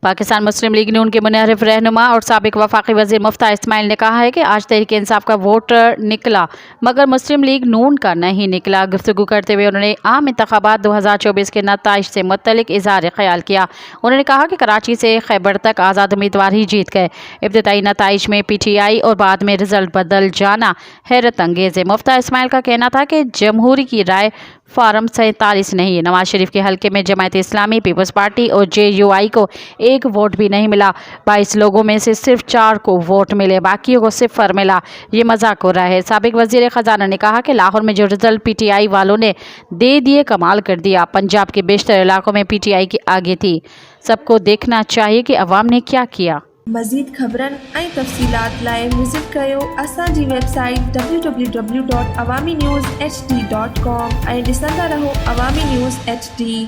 पाकिस्तान मुस्लिम league नून के मुनहरिफ रहनुमा और साबिक वफाकी वज़ीर मुफ्ता इस्माइल ने कहा है कि आज तहरीक इंसाफ का वोट निकला मगर मुस्लिम लीग नून का नहीं निकला। गुफ्तगू करते हुए उन्होंने आम इंतखाबात 2024 के नताइज से मुतल्लिक इज़हार ख्याल किया। उन्होंने कहा कि कराची से खैबर तक आज़ाद उम्मीदवार ही जीत गए। इब्तदाई नताइज में PTI और बाद में रिजल्ट बदल जाना हैरत अंगेज़ है। मुफ्ता इस्माइल का कहना था कि जमहूरी की राय फार्म 47 नहीं है। नवाज शरीफ के हल्के में जमात इस्लामी, पीपल्स पार्टी और JUI को एक वोट भी नहीं मिला। 22 लोगों में से सिर्फ 4 को वोट मिले, बाकियों को 0 मिला। ये मजाक हो रहा है। साबिक वजीर खजाना ने कहा कि लाहौर में जो रिजल्ट PTI वालों ने दे दिए कमाल कर दिया। पंजाब के बेशतर इलाकों में PTI की आगे थी। सबको देखना चाहिए कि अवाम ने क्या किया। मज़ीद ख़बरनि ऐं तफ़सीलात लाइ विज़िट कयो असांजी वेबसाइट www.awamiNewsHD.com ऐं ॾिसंदा रहो अवामी न्यूज़ HD।